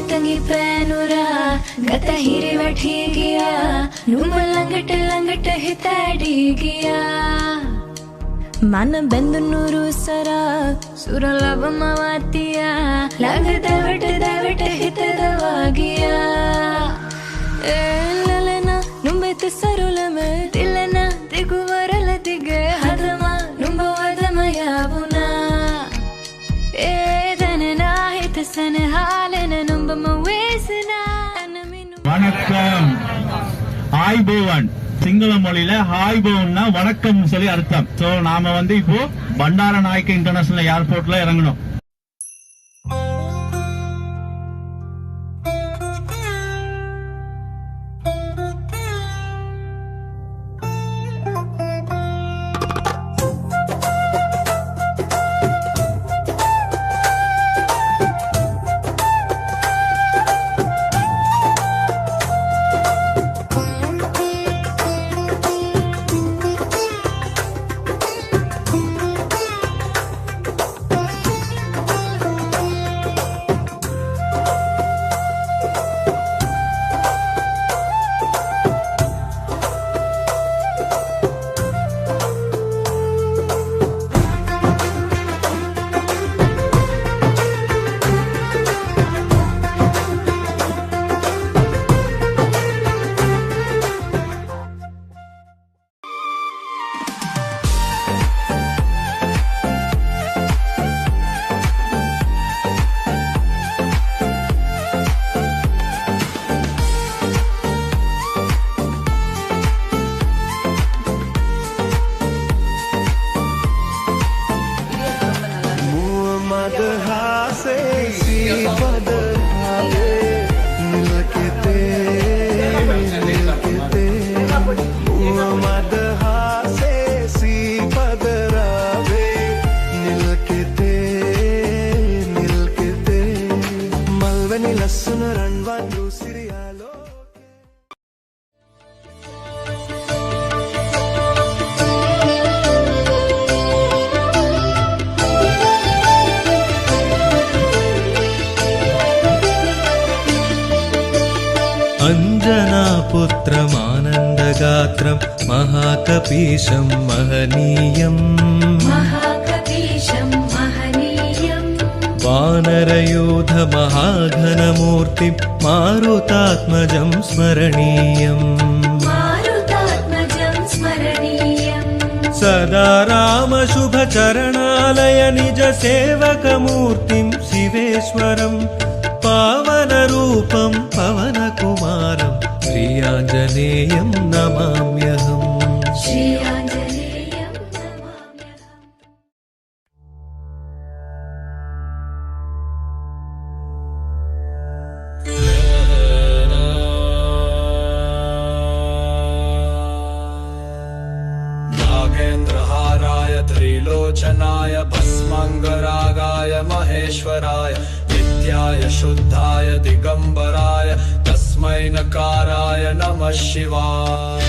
ತಂಗಿ ಪೇನುರ ಗತ ಹಿರಿವಠಿಗಿಯ ನುಮ ಲಂಗಟ ಹಿತಾಡಿಗಿಯ ಮನ ಬೆಂದು ನೂರು ಸರ ಸುರಲಭ ಮವಾತಿಯ ಲಂಗ ದವಟ ಹಿತದವಾಗಿಯ ಲಲನ ನುಂಬೆತ ಸರುಲಮ ತಿಲ್ಲನ ದಿಗುವರಲ ದಿಗೆ ಹದಮ ನುಂಬವದಮಯಾವುನ வணக்கம். ஆய்போவன் சிங்கள மொழியில ஹாய்போவன்னா வணக்கம் சொல்லி அர்த்தம். சோ நாம இப்போ பண்டார நாயக்க இன்டர்நேஷனல் ஏர்போர்ட்ல இறங்கணும். अंजनापुत्रमानन्दगात्रं महाकपीशं महनीयम् वानरयूथमहाघनमूर्तिं मारुतात्मजं स्मरणीयम् सदा रामशुभचरणालय निजसेवकमूर्तिं शिवेश्वरं पावनरूपं पवनकुमारं श्रीआञ्जनेयं नमाम्यहम्. नागेन्द्रहाराय त्रिलोचनाय भस्माङ्गरागाय महेश्वराय नित्याय शुद्धाय दिगंबराय तस्मै नकाराय नमः शिवाय.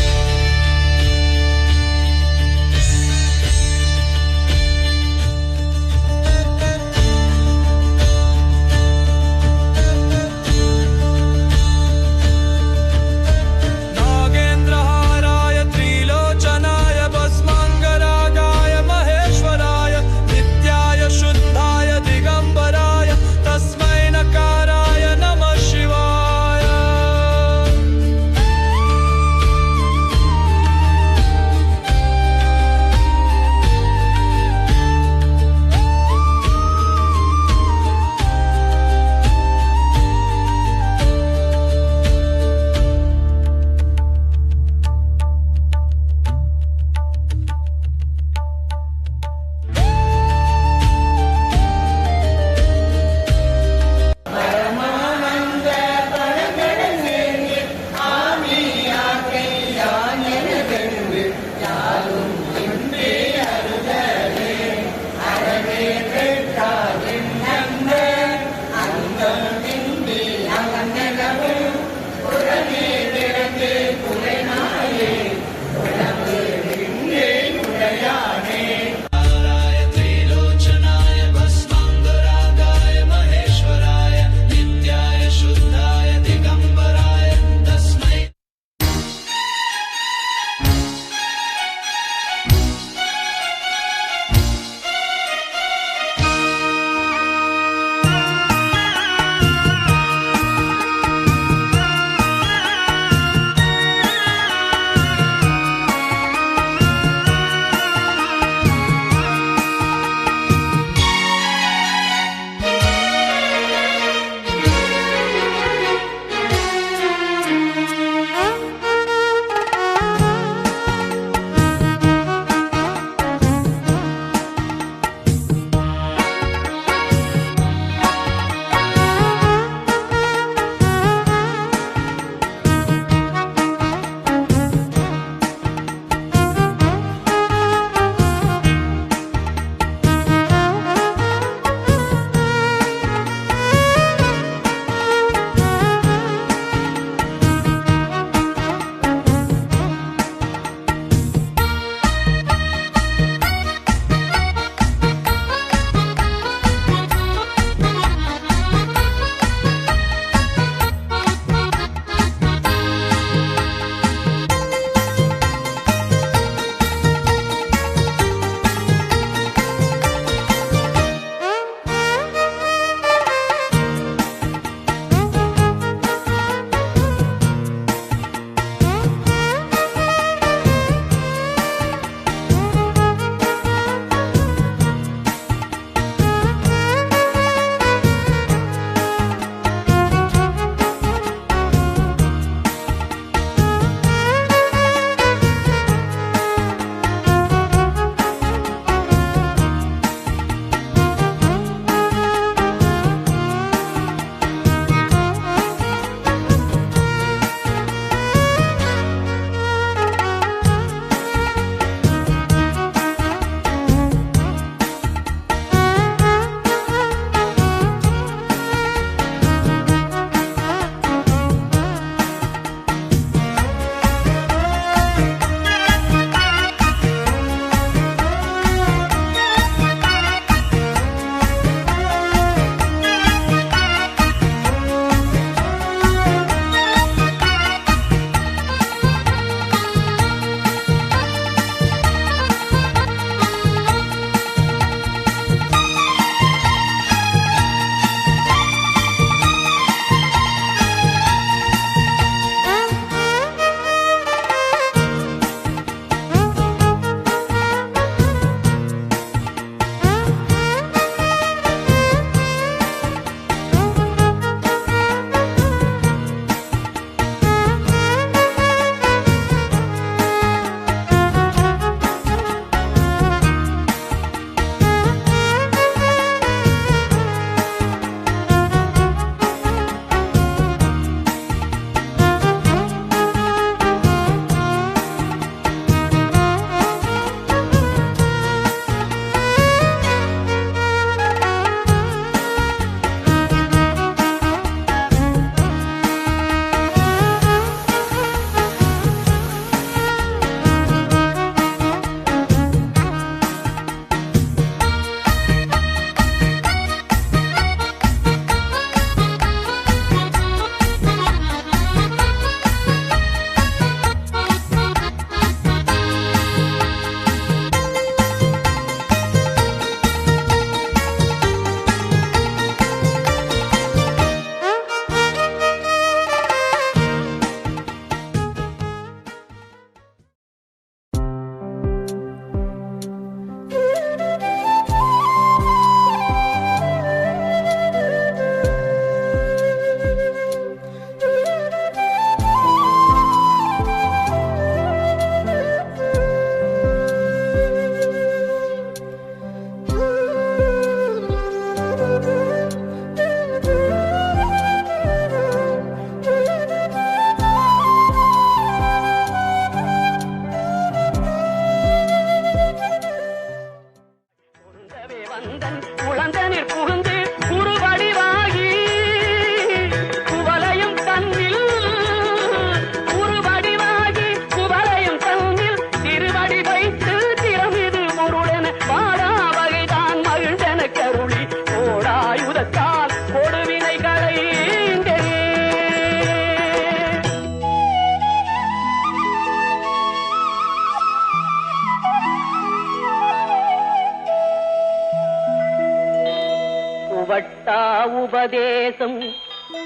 உபதேசம்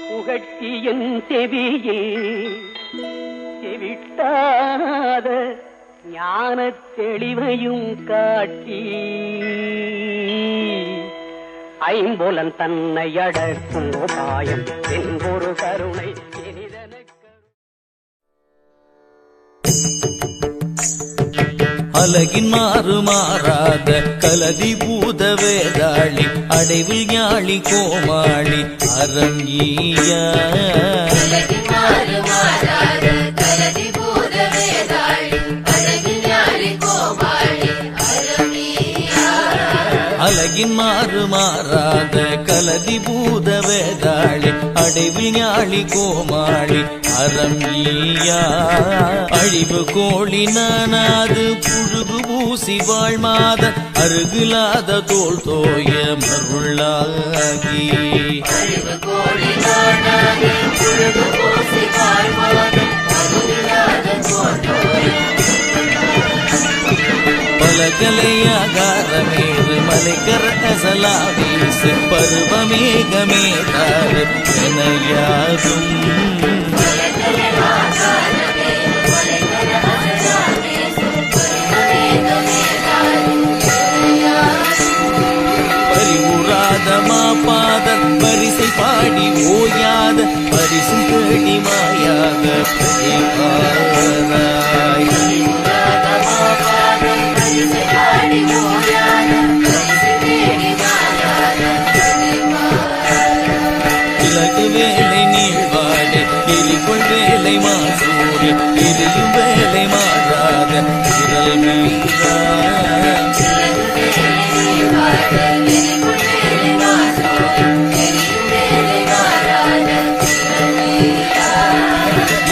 புகழ்ச்சி என் செவியில் செவிட்டாத ஞான தெளிவையும் காட்டி ஐம்புலன் தன்னை அடக்கும் உபாயம் என்பொரு கருணை அலகின் மாறு மாறாத கலதி பூத வேதாளி அடைவில் ஞாழி கோமாளி அரங்கீயா அலகின் மாறு மாறாத கலதி பூத வேதாளி அடைவில் ஞாழி கோமாளி அரங்கீயா அழிவு கோழி நானாது புழுகு பூசி வாழ்மாத அருகிலாத தோல் தோய மருளாகி பலகலையாகாரமேறு மலைக்கர அசலாவீசு பருவமேகமே தாறு எனையாகும் பரிவுறாத மாபாதர் பரிசை பாடி ஓயாத பரிசு தேடி மாயாக பிரதிபாராய் இலகு வேலை நீழ்வாடு எரிகொள் வேலை மாசூரி எரியும் வேலை மாறாத விரல் மீறா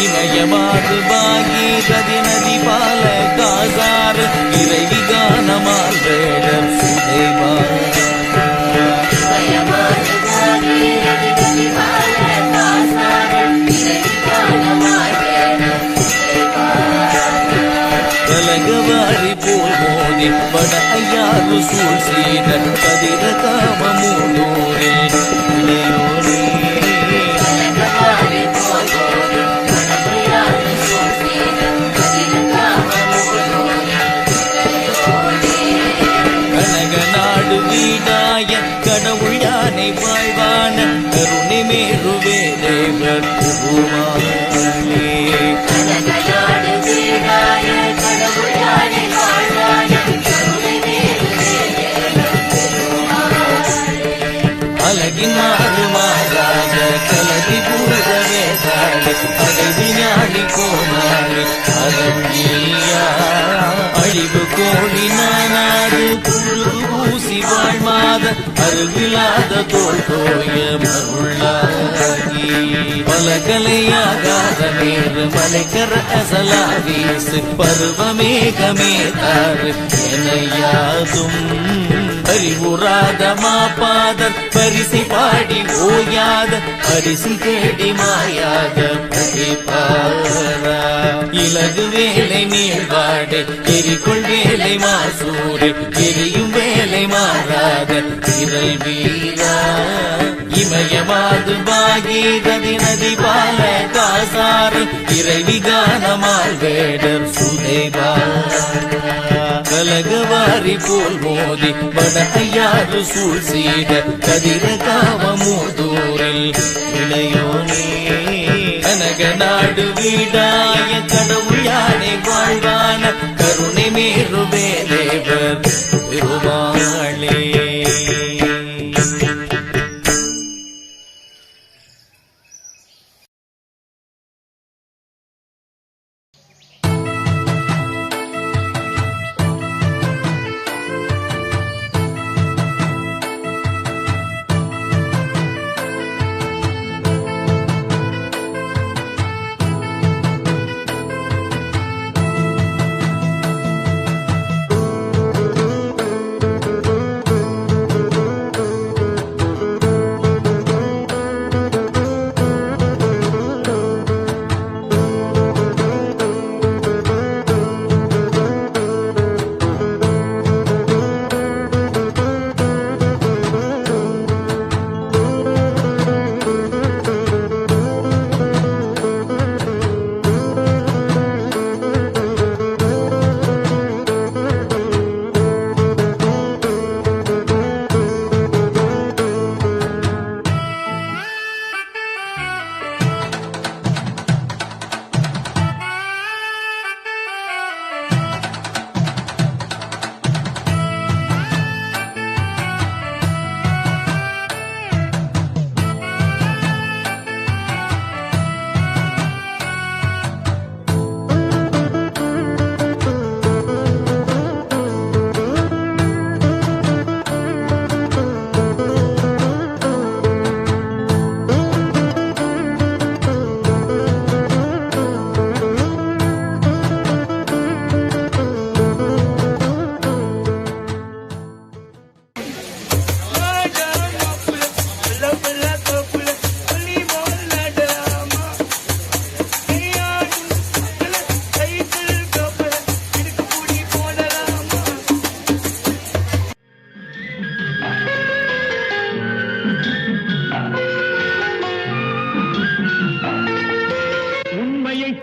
இமயமாது பாகீரதி நதி பால காசார் இறைவி கானமால் வேடர் சுதைவா கலகவாரி போல் மோதி வட ஐயாறு சூழ் செய்த கதிர காம மூடோரே இளையோரே கனகநாடு வீடாய கடவுள் யானை வாழ்வான கருணை மேருவே தேவர் குருமானே அலகின் மாறு மாறாத கலதி பூத வேதாளி அடைவி ஞாழி கோமாளி அரங்கீயா அழிவு கோழி நானாது புழுகு பூசி வாழ்மாத அருகிலாத தோல் தோய மருளாகி பலகலையாகாத நேரு மலைக்கர அசலாவீசு பருவமேகமே தாறு எனையாதும் பரிவுறாத மாபாதர் பரிசை பாடி ஓயாத பரிசு தேடி மாயாக பிரதிபாரா இலகு வேலை நீழ்வாடு எரிகொள் வேலை மாசூறு எரியும் வேலை மாறாத விரல் வீரா இமயமாது பாகீரதி நதி பால காசாறு இறைவி கானமால் வேடர் சுதைவா கலகவாரி போல் மோதி வட ஐயாறு சூழ் செய்த கதிர காம மூதூரில் இளையோனே கனகநாடு வீடாய கடவுள் யானை வாழ்வான கருணை மேருவே தேவர் பெருமாளே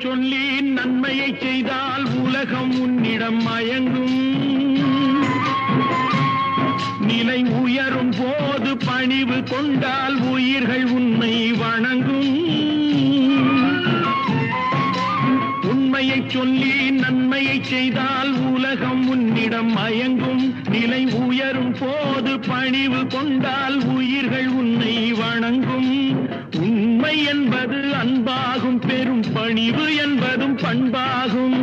சொல்லி நன்மையை செய்தால் உலகம் உன்னிடம் மயங்கும். நிலை உயரும் போது பணிவு கொண்டால் உயிர்கள் உன்னை வணங்கும். உண்மையை சொல்லி நன்மையை செய்தால் உலகம் உன்னிடம் மயங்கும். நிலை உயரும் போது பணிவு கொண்டால் உயிர்கள் உன்னை வணங்கும். உண்மை என்பது அன்பாகும், பெரும் பணிவு என்பதும் பண்பாகும்.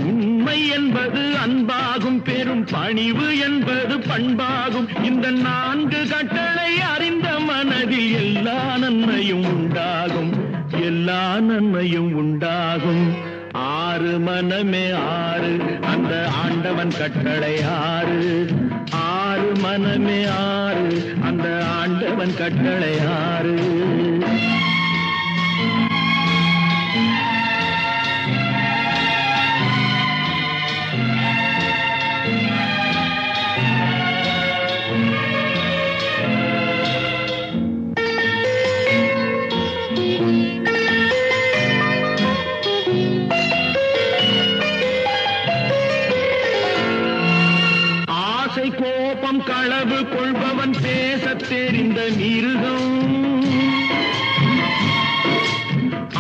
உண்மை என்பது அன்பாகும், பெரும் பணிவு என்பது பண்பாகும். இந்த 4 கட்டளை அறிந்த மனதில் எல்லா நன்மையும் உண்டாகும், எல்லா நன்மையும் உண்டாகும். 6 மனமே 6 அந்த ஆண்டவன் கட்டளை 6. 6 மனமே 6 அந்த ஆண்டவன் கட்டளை 6. கோபம் களவு கொள்பவன் பேசத் தெரிந்த மிருகம்.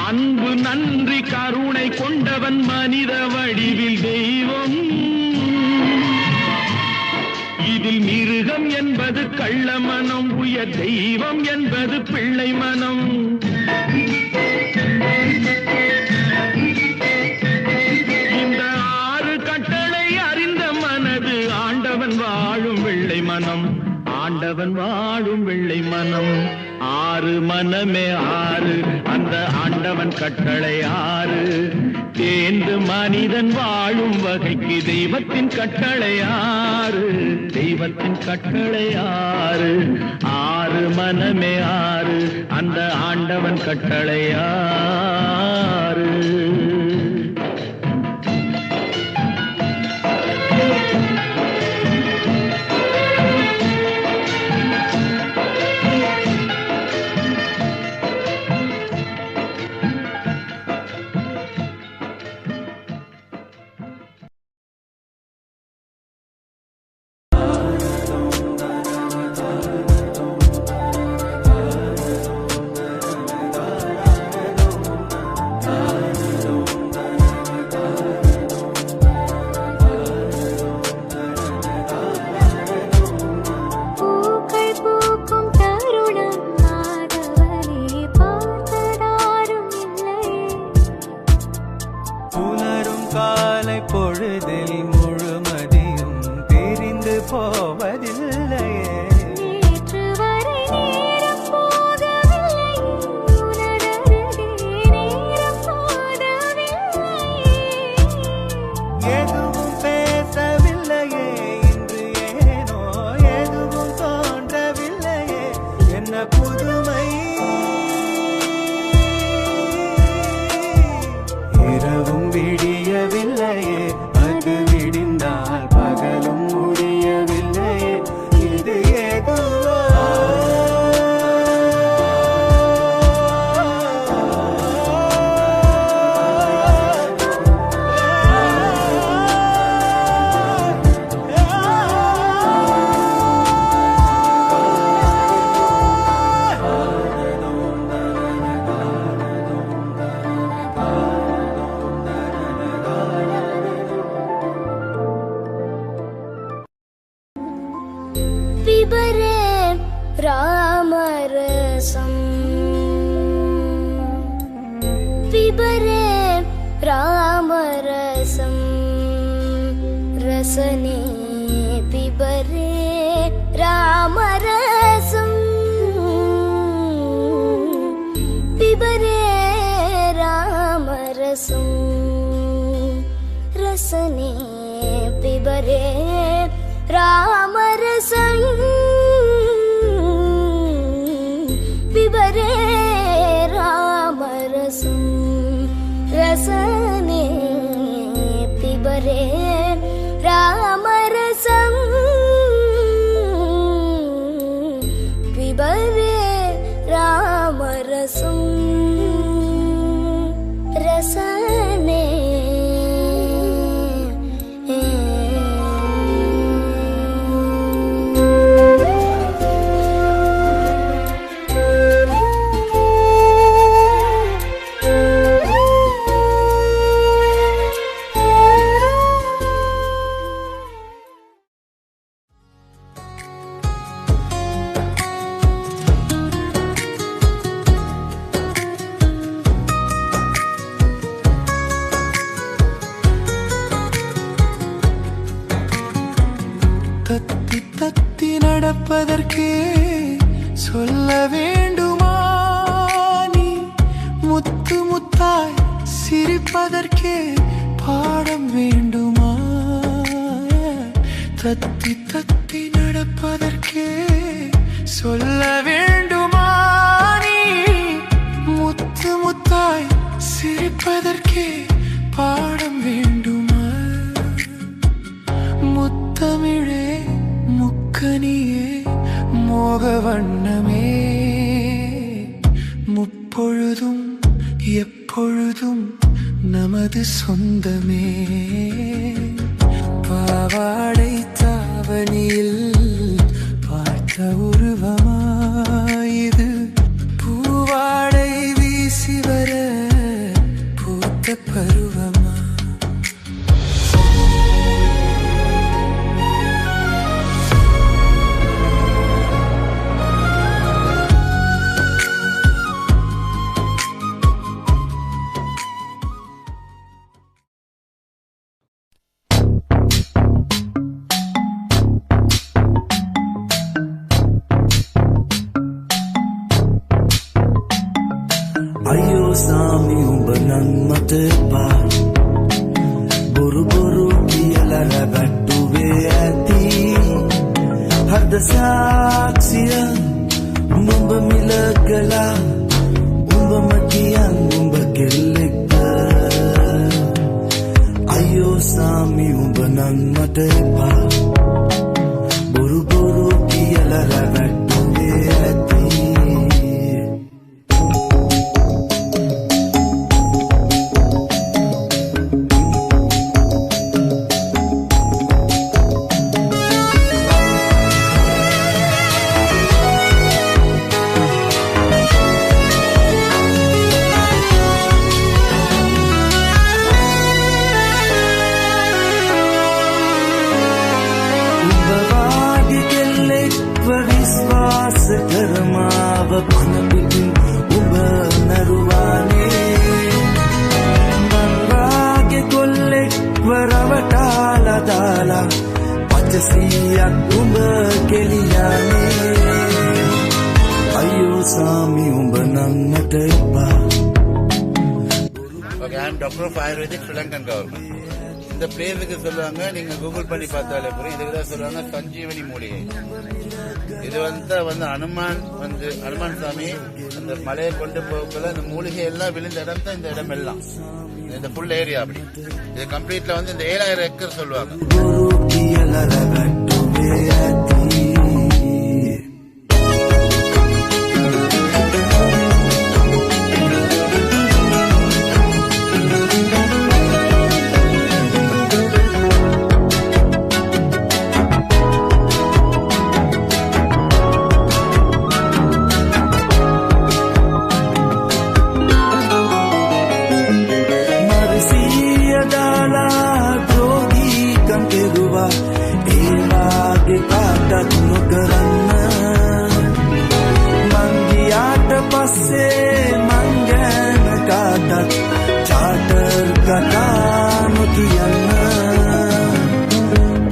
அன்பு நன்றி கருணை கொண்டவன் மனித வடிவில் தெய்வம். இதில் மிருகம் என்பது கள்ள மனம், உயர் தெய்வம் என்பது பிள்ளை மனம். இந்த 6 கட்டளை அறிந்த மனது ஆண்டவன் வாழும் வெள்ளை மனம், ஆண்டவன் வாழும் வெள்ளை மனம். 6 மனமே 6 அந்த ஆண்டவன் கட்டளை 6. தேர்ந்து மனிதன் வாழும் வகைக்கு தெய்வத்தின் கட்டளை 6, தெய்வத்தின் கட்டளை 6. 6 மனமே 6 அந்த ஆண்டவன் கட்டளை 6. பொழுதில் முழுமதியும் பிரிந்து போவதில்லையே. நேற்று வரை நேரம் போகவில்லை, உனதருகே நேரம் போகவில்லையே. எதுவும் பேசவில்லையே இன்று, ஏனோ எதுவும் தோன்றவில்லையே. என்ன புதுமை, இரவும் விடியவில்லையே, அது விடிந்தால் பகலும் முடியவில்லையே. இது ஏதுவோ பிபரே ராமரசம், பிபரே ராமரசம், ரசனே பிபரே ராமரசம், பிபரே ராமரசம், ரசனே பிபரே ராமரசம், பிபரே தத்தி நடப்பதற்கே சொல்ல வேண்டுமா நீ? முத்து முத்தாய் சிரிப்பதற்கே பாடம் வேண்டுமா? தத்தி தத்தி நடப்பதற்கே சொல்ல வேண்டுமா நீ? முத்து முத்தாய் சிரிப்பதற்கே பாடம் வேண்டுமா? முத்தமிழே முக்கனியே மோக வண்ணமே முப்பொழுதும் எப்பொழுதும் நமது சொந்தமே. பாவாடை தாவணியில் பார்த்த உருவமாயிது பூவாடை வீசி வர பூத்த பருவமா? අයෝ සාමි උඹ නන් මට එපා බොරු බොරු කියලා රැවට්ටුවේ ඇති හද සාක්ෂිය නුඹ මිල කළා උඹම කියන් උඹ කෙල්ලෙක්ද අයෝ සාමි උඹ නන් මට එපා බොරු බොරු කියලා රැවට්ටුවේ ඇති විශ්වාස කරමාව කොන පිටින් උඹ නරුවානේ මංගාගේ කොල්ලෙක් වරවටාලා දාලා පචසියක් උඹ කෙලියානේ අයියෝ සාමි උඹ නම් මට එපා. Okay, I am Doctor of Ayurvedic, Sri Lankan government. இந்த பேருக்கு சொல்லுவாங்க, நீங்க கூகுள் பண்ணி பார்த்தாலே புரியும், இதுக்கு தான் சொல்லுவாங்க சஞ்சீவனி மூலிகை. இது வந்து அனுமான் சாமி அந்த மலையை கொண்டு போகக்குள்ள அந்த மூலிகை எல்லாம் விழுந்த இடம் தான் இந்த இடம் எல்லாம், இந்த ஃபுல் ஏரியா. அப்படி இது கம்ப்ளீட்ல வந்து இந்த 7000 ஏக்கர் சொல்லுவாங்க.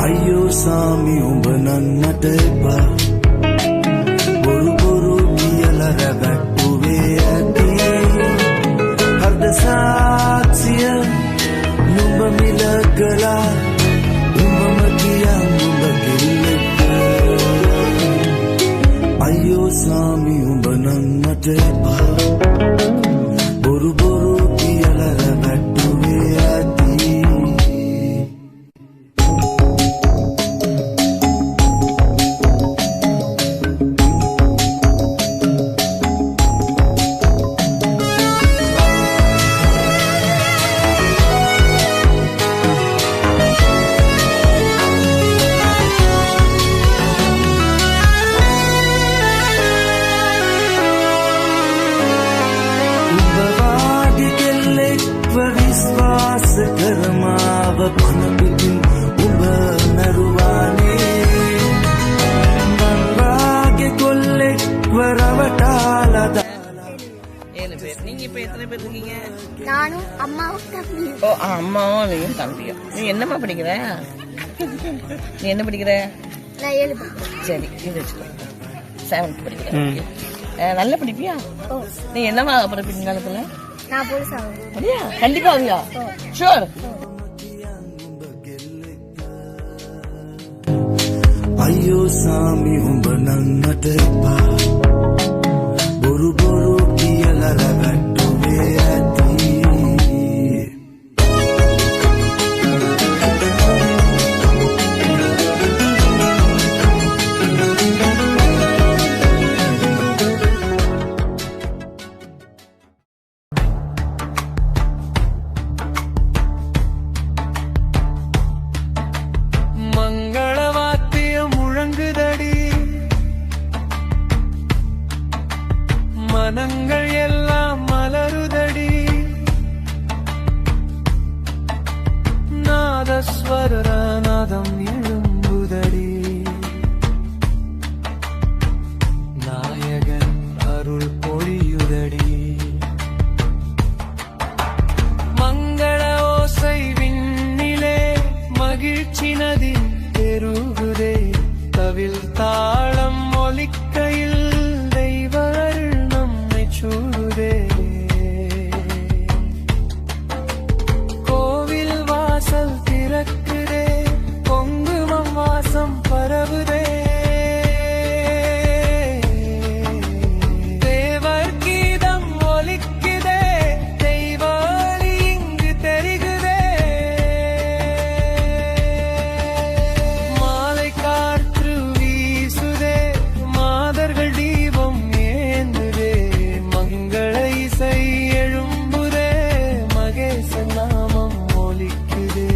අයියෝ සාමි උඹ නන් මට එපා බොරු බොරු කියලා රැවට්ටුවේ ඇති හද සාක්ෂිය නුඹ මිල කළා උඹම කියන් උඹ කෙල්ලෙක්ද අයියෝ සාමි උඹ නන් මට එපා බොරු බොරු කියලා රැවට්ටුවේ ඇති. විශ්වාස කරමාව කොන පිටින් උඹ නරුවානේ මංගාගේ කොල්ලෙක් වරවටාලා දාලා. 7 பேர். நீங்க இப்ப எத்தனை பேர் இருக்கீங்க? நானும் அம்மாவும் தம்பியும். ஓ, அம்மாவும் நீங்க தம்பியும். நீ என்னம்மா படிக்கிற? நீ என்ன படிக்கிற? நான் 7 படிக்கிறேன். சரி இது வச்சுக்கோ. 7th படிக்கிறேன். நல்லா படிப்பியா? நீ என்னவா அப்புறம் பின்காலத்துல? நான் போலீஸ் ஆகணும். அப்படியா? கண்டிப்பா ஆவியா? ஷூர். අයියෝ සාමි උඹ නන්නට එපා බොරු බොරු කියලා රැවට්ටුවේ ඇති மனங்கள் எல்லாம் மலருதடி நாதஸ்வரநாதம் எழும்புதடி நாயகன் அருள் பொழியுதடி மங்கள ஓசை விண்ணிலே மகிழ்ச்சி நதி பெருகுதே தவில் தாளம் ஒலிக்கையில் கோவில் வாசல் திறக்குதே பொங்குமம் வாசம் பரவுதே தேவர் கீதம் ஒலிக்குதே தெய்வாலி இங்கு தெரிகுதே மாலை காற்று வீசுதே மாதர்கள் தீபம் ஏந்துதே மங்கள இசை எழும்புதே மகேச நாமம் ஒலிக்குதே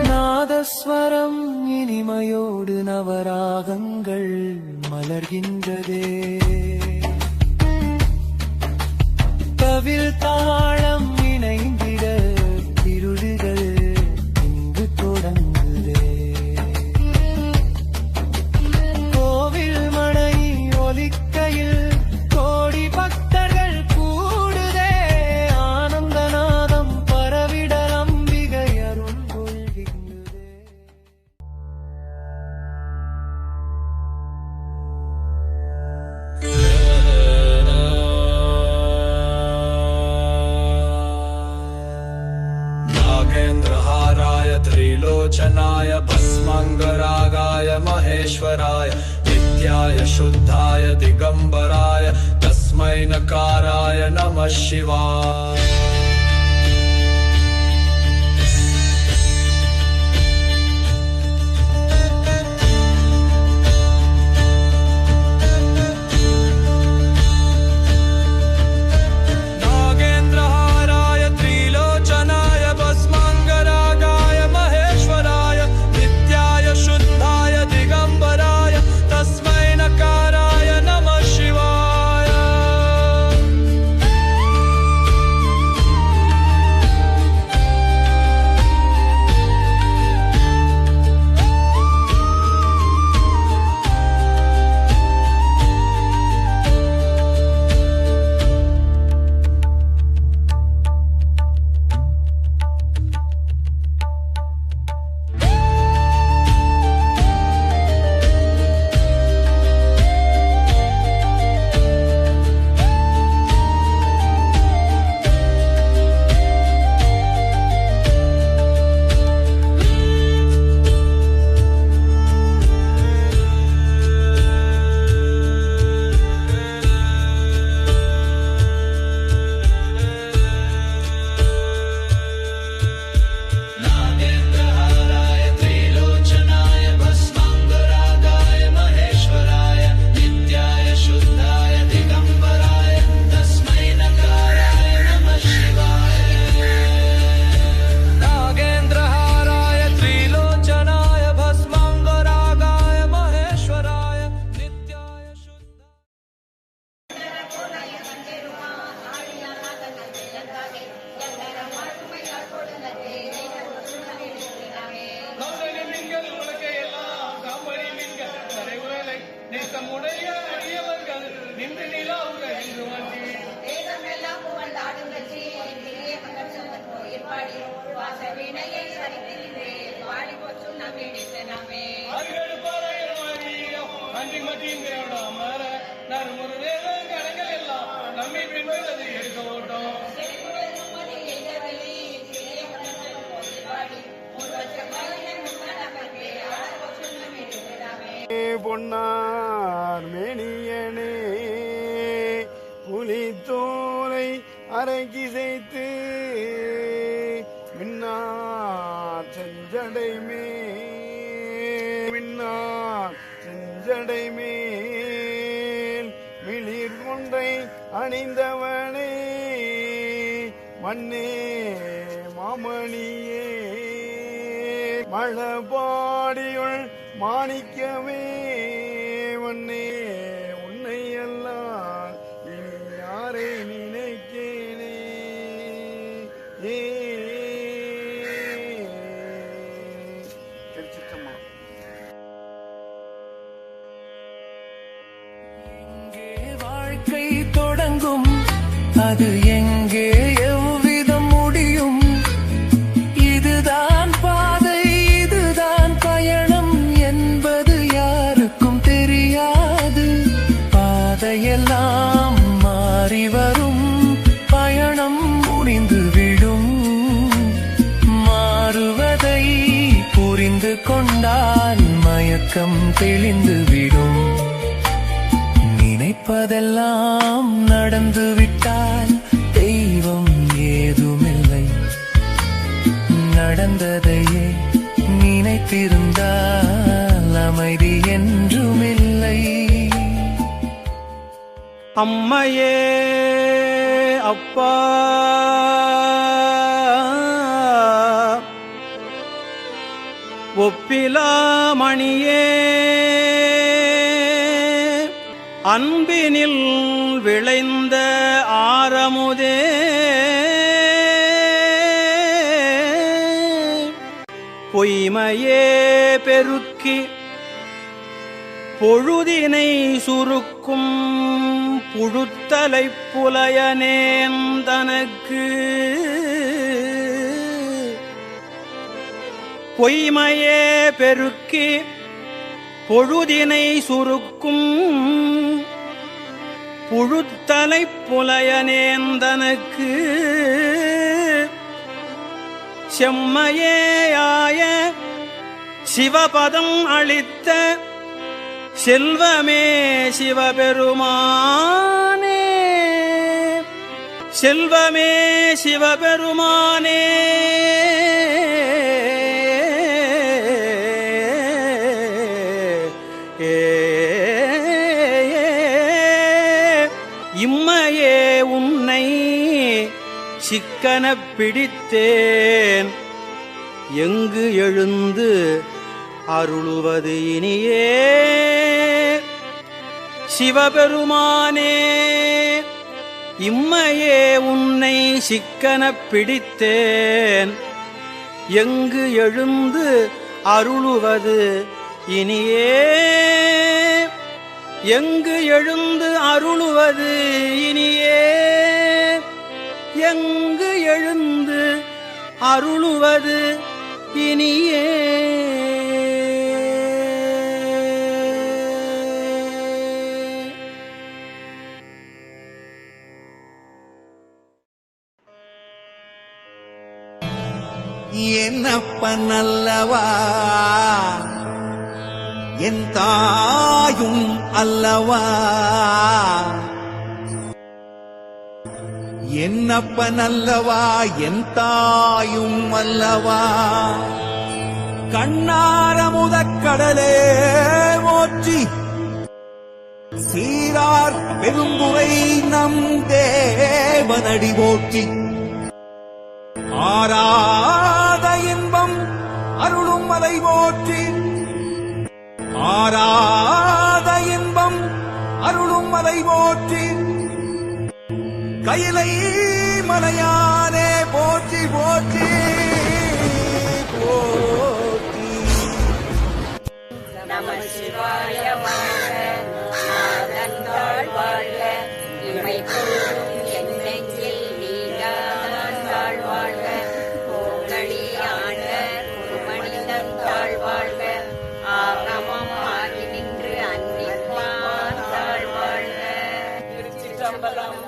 நாதஸ்வரம் இனிமையோடு நவராகங்கள் மலர்கின்றதே தவில் தாளம் இணைந்திட திருடுகள் இங்கு தொடங்குதே கோவில் மணை ஒலிக்கையில் கோடி பக்தர்கள் கூடுதே ஆனந்தநாதம் பரவிட அம்பிகை அருள் கொள்கின்றதே नागेन्द्रहाराय त्रिलोचनाय भस्माङ्गरागाय महेश्वराय नित्याय शुद्धाय दिगम्बराय तस्मै नकाराय नमः शिवाय नागेन्द्रहाराय त्रिलोचनाय भस्माङ्गरागाय महेश्वराय नित्याय शुद्धाय दिगम्बराय तस्मै नकाराय नमः शिवाय தீங்கையோட அமர நறுமுறை கணங்கள் எல்லாம் நம்மை பின்பு அது எடுக்க ஓட்டம் பொன்னார் மேனியனே புலித்தோலை அரங்கி செய்து மின்னார் செஞ்சடை மேல் மிளிர் கொன்றை அணிந்தவனே மண்ணே மாமணியே மழபாடியுள் மாணிக்கமே மண்ணே உன்னை எல்லாம் இனி யாரை நினைக்கேனே திருச்சிற்றம்பலம். எங்கே வாழ்க்கை தொடங்கும் அது எங்கே எவ்விதம் முடியும் இதுதான் பாதை இதுதான் பயணம் என்பது யாருக்கும் தெரியாது பாதையெல்லாம் மாறி வரும் பயணம் முடிந்துவிடும் மாறுவதை புரிந்து கொண்டால் மயக்கம் தெளிந்துவிடும் நினைப்பதெல்லாம் நடந்துவிட்டால் தெய்வம் ஏதுமில்லை நடந்ததையே நினைத்திருந்தால் அமைதி என்றுமில்லை அம்மையே அப்பா ஒப்பிலாமணியே அன்பினில் விளைந்த ஆரமுதே பொய்மையே பெருக்கி பொழுதினை சுருக்கும் புழுத்தலை புலையனேன் தனக்கு பொய்மையே பெருக்கி பொழுதினை சுருக்கும் புழுத்தலை புலையனேன் தனக்கு செம்மையேயாய சிவபதம் அளித்த செல்வமே சிவபெருமானே செல்வமே சிவபெருமானே இம்மையே உன்னை சிக்கனப் பிடித்தேன் எங்கு எழுந்து அருளுவது இனியே சிவபெருமானே இம்மையே உன்னை சிக்கனப் பிடித்தேன் எங்கு எழுந்து அருளுவது இனியே எங்கு எழுந்து அருளுவது இனியே எங்கு எழுந்து அருளுவது இனியே என்னப்பன் அல்லவா என் தாயும் அல்லவா என்னப்பன் அல்லவா என் தாயும் அல்லவா கண்ணாரமுதக் கடலே போற்றி சீரார் பெருந்துரை நம் தேவனடி போற்றி ஆராத இன்பம் அருளும் மலை போற்றி ஆராத இன்பம் அருளும் மலை போற்றி கையிலை மலையானே போற்றி போற்றி போற்றி நம சிவாய வாழ்க நாதன் தாழ் வாழ்க இமை பொருளும் என் நெஞ்சில் நீதான் தாழ் வாழ்க கோகழி ஆண்ட ஒரு மனிதன் தாழ் வாழ்க ஆகமம் ஆகி நின்று அன்னிப்பான் திருச்சிற்றம்பலம்.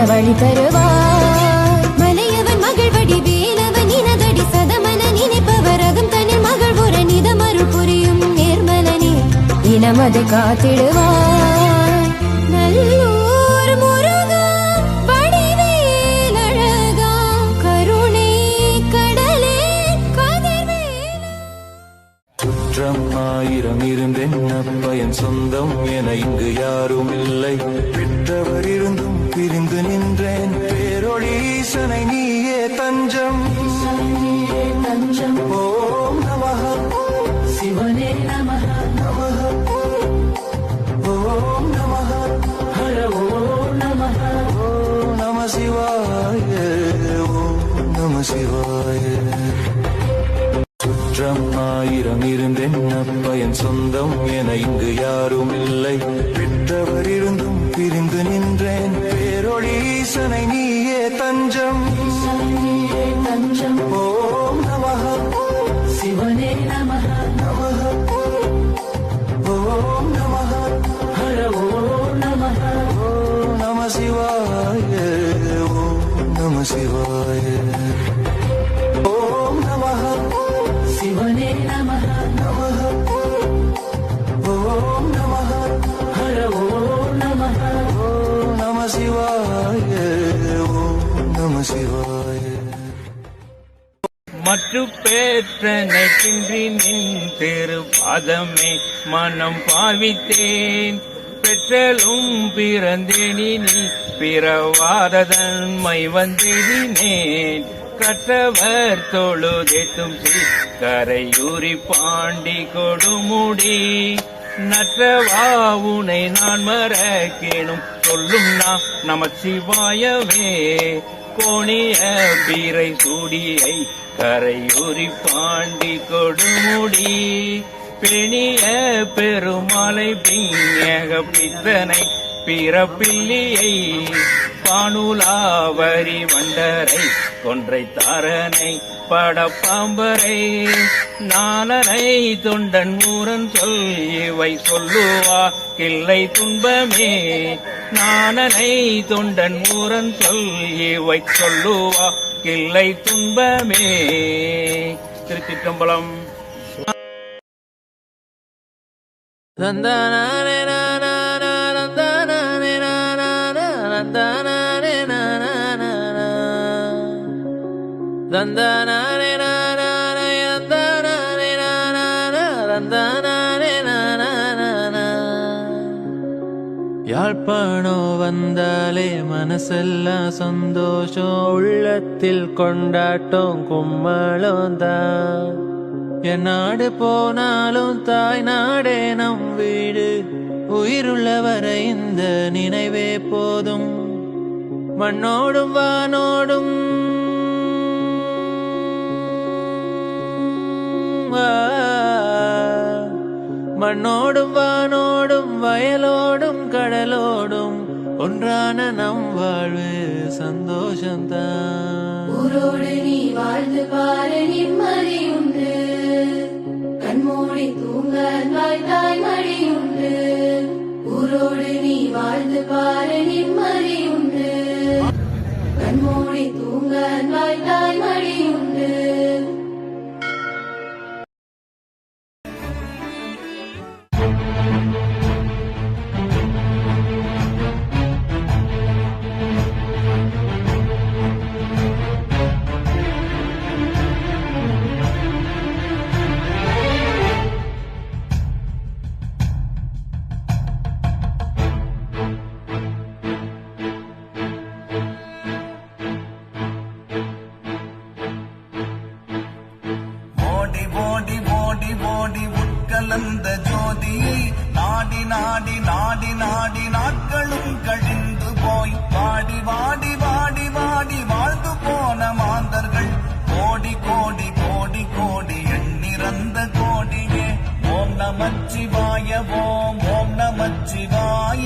வழி தருவார் மலையவன் மகள் வடி வேலவன் இனதடி சதமன நினைப்பவர் அகம் தனில் மகள் புற நிதமருள் புரியும் நேர்மலனே இனமது காத்திடுவார் நல்லூர் முருகா வடிவேல் அழகா கருணை கடலே கதிர்வேலா. குற்றம் ஆயிரம் இருந்தென்ன பயன் சொந்தம் என இங்கு யாரும் இல்லை. பெற்றவர் இருந்தும் பிரிந்து நின்றேன் பேரொளி ஈசனை நீயே தஞ்சம். ஓம் நமஹ சிவனே நமஹ நமஹ ஓம் நமஹ ஹர ஓம் நமஹ ஓம் நம சிவாய ஓம் நம சிவாய. குற்றம் ஆயிரம் இருந்தென்ன பயன் சொந்தம் என இங்கு யாரும் இல்லை. பெற்றவர் இருந்தும் பிரிந்து நின்றேன் பேரொளி ஈசனை நீயே தஞ்சம் ஓம் நமः சிவனே நமः ஓம் நமः ஹர ஓம் நமः ஓம் நம சிவாய ஓம் நம சிவாய ஓம் நமः சிவனே நமः ஓம் நமः ஹர ஓம் நமः ஓம் நம சிவாய ஓம் நம சிவாய மற்று பேற்றனைக்கின்றி நின் திருப்பாதமே மனம் பாவித்தேன் பெற்றலும் பிறந்தேனி பிறவாததன்மை வந்தெதினேன் கற்றவர் தொழுதேத்தும் கரையூரி பாண்டி கொடுமுடி நற்றவா உனை நான் மறக்கேனும் சொல்லும் நான் நமச்சிவாயவே கோணிய பீரை சூடியை கரையூரி பாண்டி கொடுமுடி பெணிய பெருமாளை பிஞக பித்தனை பிறப்பில்லியை பானுலாவரி வண்டரை கொன்றை தாரனை படப்பாம்பரை நானனை தொண்டன் மூரன் சொல் இவை சொல்லுவா கிள்ளை துன்பமே நானனை தொண்டன் மூரன் சொல் இவை சொல்லுவா கிள்ளை துன்பமே. திருச்சிற்றம்பலம். யாழ்ப்பாணோ வந்தாலே மனசெல்லாம் சந்தோஷம், உள்ளத்தில் கொண்டாட்டம் கும்மளம் தான். என் நாடு போனாலும் தாய் நாடே நம் வீடு, உயிருள்ளவரை இந்த நினைவே போதும். மண்ணோடும் வானோடும் மண்ணோடும் வானோடும் வயலோடும் கடலோடும் ஒன்றான நம் வாழ்வு சந்தோஷம்தான். ஊரோடு நீ வாழ்ந்து பாரு நிம்மதி உண்டு, கண்மூடி தூங்க தாய் மடி உண்டு. ஊரோடு நீ வாழ்ந்து பாரு நிம்மதி உண்டு, கண்மூடி தூங்க தாய் மடி உண்டு. உட்கலந்த ஜோதியை நாடி நாடி நாடி நாடி நாட்களும் கழிந்து போய் வாடி வாடி வாடி வாடி வாழ்ந்து போன மாந்தர்கள் கோடி கோடி கோடி கோடி எண்ணிறந்த கோடியே. ஓம் நமச்சிவாய ஓம் ஓம் நமச்சிவாய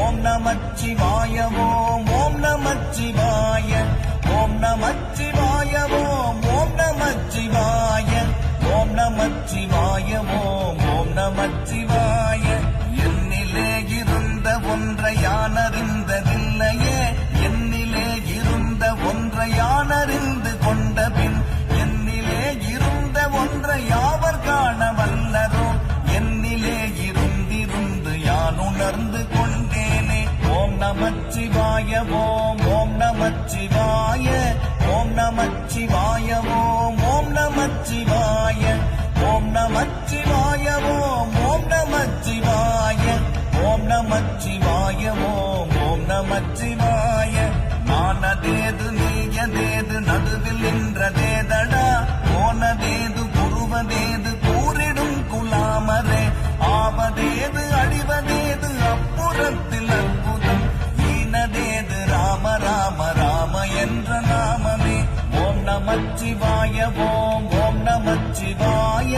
ஓம் நமச்சிவாய ஓம் ஓம் நமச்சிவாய ஓம் நமச்சிவாய ஓம் ஓம் நமச்சிவாய ஓம் நமச்சிவாய ஓம் ஓம் நமச்சிவாய. என்னிலே இருந்த ஒன்றை யானறிந்ததில்லையே, என்னிலே இருந்த ஒன்றை யானறிந்து கொண்ட பின் என்னிலே இருந்த ஒன்றை யாவர் காண வல்லரோ. என்னிலே இருந்திருந்து யான் உணர்ந்து கொண்டேனே. ஓம் நமச்சிவாய ஓம் ஓம் நமச்சிவாய ஓம் நமச்சிவாய ஓம் ஓம் நமச்சிவாய ஓம் நமச்சிவாய ஓம் ஓம் நமச்சிவாய ஓம் நமச்சிவாய ஓம் ஓம் நமச்சிவாய. நானதேது நீயதேது நடுவில் நின்றதேதடா, போனதேது குருவதேது கூறிடும் குலாமரே. ஆவதேது அழிவதேது அப்புறத்தில் அற்புதம், ஈனதேது ராம ராம ராம என்ற நாமமே. ஓம் நமச்சிவாய ஓம் ஓம் நமச்சிவாய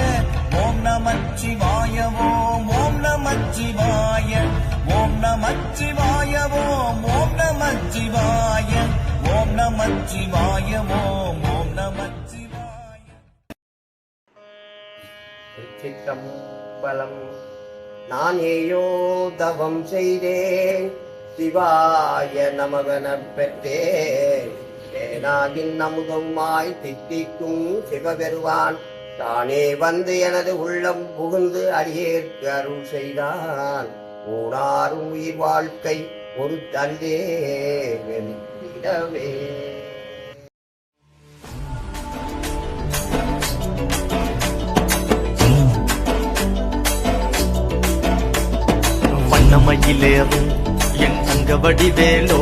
ஓம் நமச்சிவாய ஓம் ஓம் நமச்சிவாய ஓம் நமச்சிவாய ஓம் ஓம் நமச்சிவாய ஓம் ஓம் நமச்சிவாய ஓம் ஓம் நமச்சிவாய. சிற்றம்பலம். நான் ஏயோ தவம் செய்தேன், சிவாய நமகன பெற்றேன். ஏனாகின் அமுதமாய் தித்திக்கும் சிவபெருவான் தானே வந்து எனது உள்ளம் புகுந்து அடியேற்கு அருள் செய்தான். ஊனாரும் உயிர் வாழ்க்கை ஒரு தந்தே வெளியிடவே. வண்ணமயிலேறும் என் தங்க வடிவேலோ,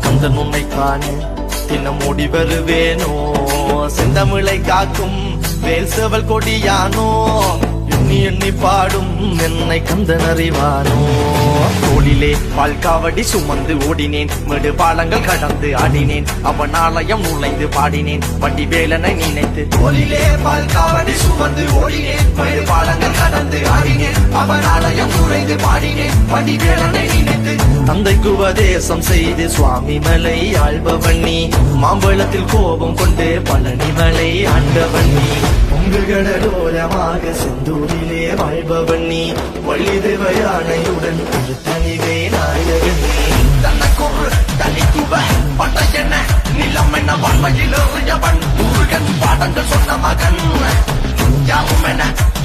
கந்தன் உன்னை காண தினம் ஓடி வருவேனோ. செந்தமிழை காக்கும் வேல் செவல் கொடியானோ, எண்ணி எண்ணி பாடும் என்னை கந்தன் அறிவானோ. தோளிலே பால்காவடி சுமந்து ஓடினேன், மேடு பாலங்கள் கடந்து ஆடினேன், அவன் ஆலயம் நுழைந்து பாடினேன் வடிவேலனை நினைத்து. தோளிலே பால்காவடி சுமந்து ஓடினேன், மேடு பாலங்கள் கடந்து ஆடினேன், அவன் ஆலயம் நுழைந்து பாடினேன் வடிவேலனை நினைத்து. தந்தைக்கு உபதேசம் செய்து சுவாமி மலை ஆள்பவன் நீ, மாம்பழத்தில் கோபம் கொண்டு பழனி மலை ஆண்டவன் நீ. பொங்கு கடலோரமாக செந்தூரிலே வாழ்பவன் நீ, வள்ளி தேவ யானையுடன் தனிவே நாயகன் நீ. தனக்கொரு தனித்துவ பட்டையென்ன நிலம் என்ன வன்மையில் எறியவன், முருகன் பாடங்கள் சொன்ன மகன். யாவும் என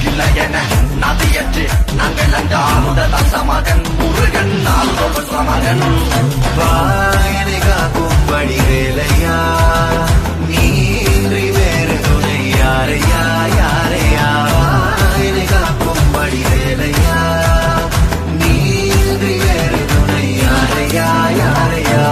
இல்லை என நதியற்று நாங்கள் அங்காமுட தந்த மகன், முருகன் நாள் மகன். வாயினை காக்கும் வடிவேலையா, நீன்றி வேறு துணை யாரையா யாரையா. வாயினை காக்கும் வடிவேலையா, நீன்றி வேறு துணை யாரையா யாரையா.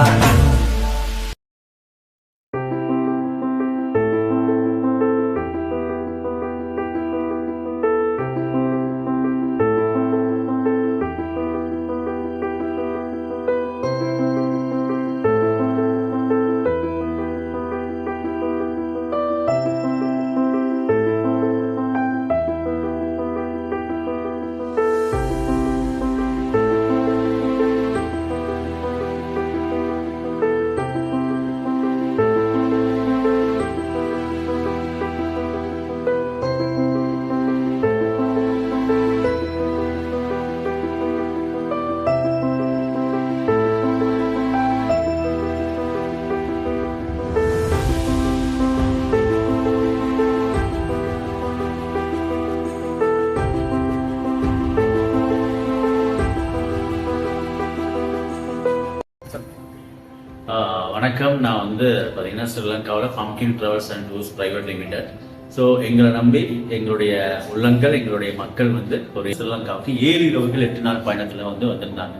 வணக்கம். நான் வந்து பார்த்தீங்கன்னா ஸ்ரீலங்காவில் pumpkin travels and tours private limited. So எங்களை நம்பி எங்களுடைய உள்ளங்கள், எங்களுடைய மக்கள் வந்து ஒரு ஸ்ரீலங்காவுக்கு 7 இரவுகள் 8 நாள் பயணத்தில் வந்து வந்திருந்தாங்க.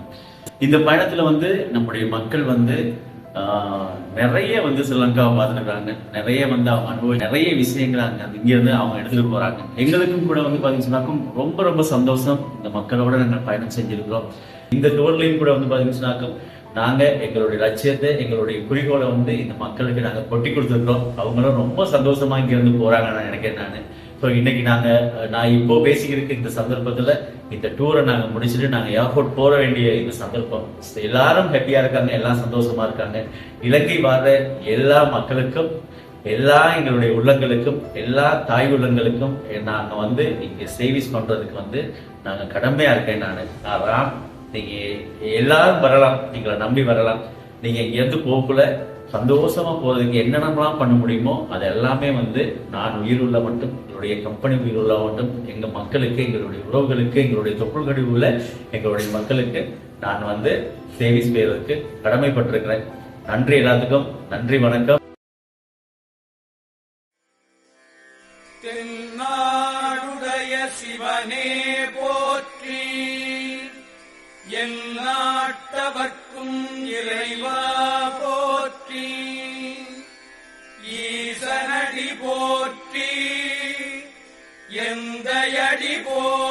இந்த பயணத்தில் வந்து நம்முடைய மக்கள் வந்து நிறைய வந்து ஸ்ரீலங்காவை பார்த்துருக்காங்க, நிறைய வந்து அவங்க நிறைய விஷயங்கள் இங்கேருந்து அவங்க எடுத்துகிட்டு போகிறாங்க. எங்களுக்கும் கூட வந்து பார்த்தீங்கன்னாக்கும் ரொம்ப ரொம்ப சந்தோஷம். இந்த மக்களோட நாங்கள் பயணம் செஞ்சுருக்கிறோம். இந்த டோர்லையும் கூட வந்து பார்த்தீங்கன்னாக்கும் நாங்கள் எங்களுடைய லட்சியத்தை, எங்களுடைய குறிக்கோளை வந்து இந்த மக்களுக்கு நாங்கள் கொட்டி கொடுத்துருக்கோம். அவங்களும் ரொம்ப சந்தோஷமா இங்கேருந்து போகிறாங்க நான் நினைக்கிறேன். ஸோ இன்னைக்கு நான் இப்போ பேசிக்கிட்டு இந்த சந்தர்ப்பத்தில் இந்த டூரை நாங்கள் முடிச்சுட்டு நாங்கள் ஏர்போர்ட் போக வேண்டிய இந்த சந்தர்ப்பம். எல்லாரும் ஹாப்பியாக இருக்காங்க, எல்லாம் சந்தோஷமா இருக்காங்க. இலங்கை வர்ற எல்லா மக்களுக்கும், எல்லா எங்களுடைய உள்ளங்களுக்கும், எல்லா தாய் உள்ளங்களுக்கும் நாங்கள் வந்து இங்கே சர்வீஸ் பண்ணுறதுக்கு வந்து நாங்கள் கடமையாக இருக்கேன். நான் நீங்க எல்லாரும் வரலாம், நீங்களை நம்பி வரலாம். நீங்க இங்கேருந்து போக்குள்ள சந்தோஷமா போறதுக்கு என்னென்னலாம் பண்ண முடியுமோ அது எல்லாமே வந்து நான் உயிருள்ள மட்டும், எங்களுடைய கம்பெனி உயிருள்ள மட்டும், எங்க மக்களுக்கு, எங்களுடைய உறவுகளுக்கு, எங்களுடைய தொப்புள்கடி உள்ள எங்களுடைய மக்களுக்கு நான் வந்து சர்வீஸ் செய்வதற்கு கடமைப்பட்டிருக்கிறேன். நன்றி எல்லாத்துக்கும். நன்றி, வணக்கம். தென்னாடுடைய சிவனே போற்றி, என் நாட்டவர்க்கும் இறைவா போற்றி, ஈசனடி போற்றி, எந்தையடி போற்றி.